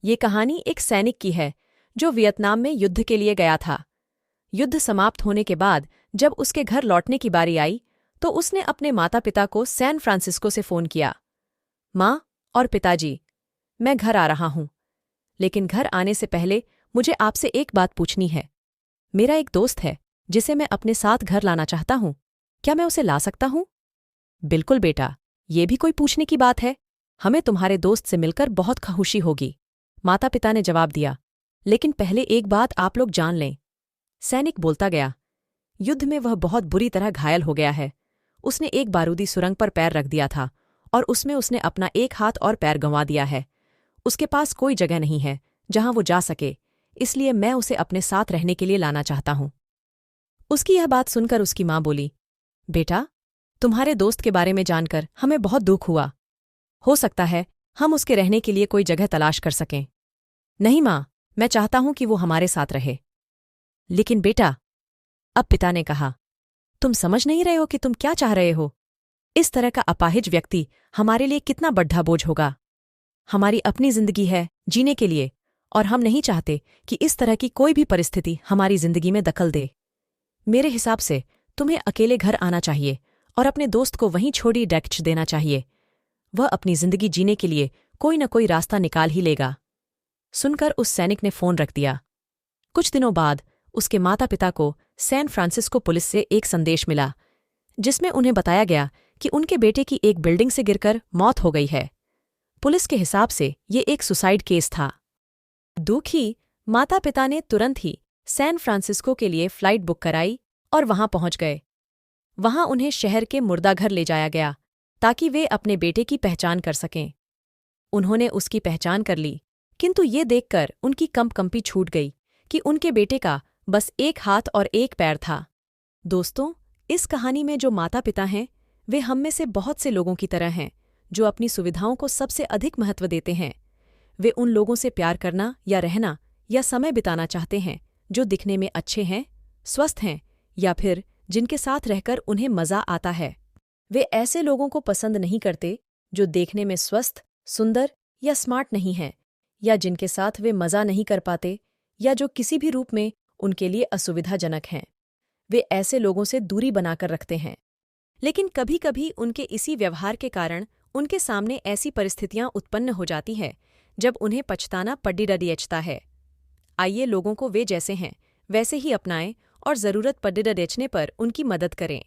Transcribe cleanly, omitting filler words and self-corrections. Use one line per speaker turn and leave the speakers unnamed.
ये कहानी एक सैनिक की है जो वियतनाम में युद्ध के लिए गया था। युद्ध समाप्त होने के बाद जब उसके घर लौटने की बारी आई तो उसने अपने माता पिता को सैन फ्रांसिस्को से फ़ोन किया। माँ और पिताजी, मैं घर आ रहा हूँ, लेकिन घर आने से पहले मुझे आपसे एक बात पूछनी है। मेरा एक दोस्त है जिसे मैं अपने साथ घर लाना चाहता हूँ। क्या मैं उसे ला सकता हूँ? बिल्कुल बेटा, ये भी कोई पूछने की बात है। हमें तुम्हारे दोस्त से मिलकर बहुत खुशी होगी, माता पिता ने जवाब दिया। लेकिन पहले एक बात आप लोग जान लें, सैनिक बोलता गया। युद्ध में वह बहुत बुरी तरह घायल हो गया है। उसने एक बारूदी सुरंग पर पैर रख दिया था और उसमें उसने अपना एक हाथ और पैर गंवा दिया है। उसके पास कोई जगह नहीं है जहां वो जा सके, इसलिए मैं उसे अपने साथ रहने के लिए लाना चाहता हूं। उसकी यह बात सुनकर उसकी माँ बोली, बेटा, तुम्हारे दोस्त के बारे में जानकर हमें बहुत दुख हुआ। हो सकता है हम उसके रहने के लिए कोई जगह तलाश कर सकें। नहीं माँ, मैं चाहता हूं कि वो हमारे साथ रहे। लेकिन बेटा, अब पिता ने कहा, तुम समझ नहीं रहे हो कि तुम क्या चाह रहे हो। इस तरह का अपाहिज व्यक्ति हमारे लिए कितना बड्ढा बोझ होगा। हमारी अपनी जिंदगी है जीने के लिए, और हम नहीं चाहते कि इस तरह की कोई भी परिस्थिति हमारी जिंदगी में दखल दे। मेरे हिसाब से तुम्हें अकेले घर आना चाहिए और अपने दोस्त को वहीं छोड़ी डैक्च देना चाहिए। वह अपनी जिंदगी जीने के लिए कोई न कोई रास्ता निकाल ही लेगा। सुनकर उस सैनिक ने फोन रख दिया। कुछ दिनों बाद उसके माता पिता को सैन फ्रांसिस्को पुलिस से एक संदेश मिला, जिसमें उन्हें बताया गया कि उनके बेटे की एक बिल्डिंग से गिरकर मौत हो गई है। पुलिस के हिसाब से ये एक सुसाइड केस था। दुखी माता पिता ने तुरंत ही सैन फ्रांसिस्को के लिए फ्लाइट बुक कराई और वहां पहुंच गए। वहां उन्हें शहर के मुर्दाघर ले जाया गया ताकि वे अपने बेटे की पहचान कर सकें। उन्होंने उसकी पहचान कर ली, किंतु ये देखकर उनकी कंपकंपी छूट गई कि उनके बेटे का बस एक हाथ और एक पैर था। दोस्तों, इस कहानी में जो माता पिता हैं वे हम में से बहुत से लोगों की तरह हैं जो अपनी सुविधाओं को सबसे अधिक महत्व देते हैं। वे उन लोगों से प्यार करना या रहना या समय बिताना चाहते हैं जो दिखने में अच्छे हैं, स्वस्थ हैं, या फिर जिनके साथ रहकर उन्हें मज़ा आता है। वे ऐसे लोगों को पसंद नहीं करते जो देखने में स्वस्थ, सुंदर या स्मार्ट नहीं हैं, या जिनके साथ वे मज़ा नहीं कर पाते, या जो किसी भी रूप में उनके लिए असुविधाजनक हैं। वे ऐसे लोगों से दूरी बनाकर रखते हैं। लेकिन कभी कभी उनके इसी व्यवहार के कारण उनके सामने ऐसी परिस्थितियां उत्पन्न हो जाती हैं जब उन्हें पछताना पड़ता है। आइए लोगों को वे जैसे हैं वैसे ही अपनाएं और ज़रूरत पड़ने पर उनकी मदद करें।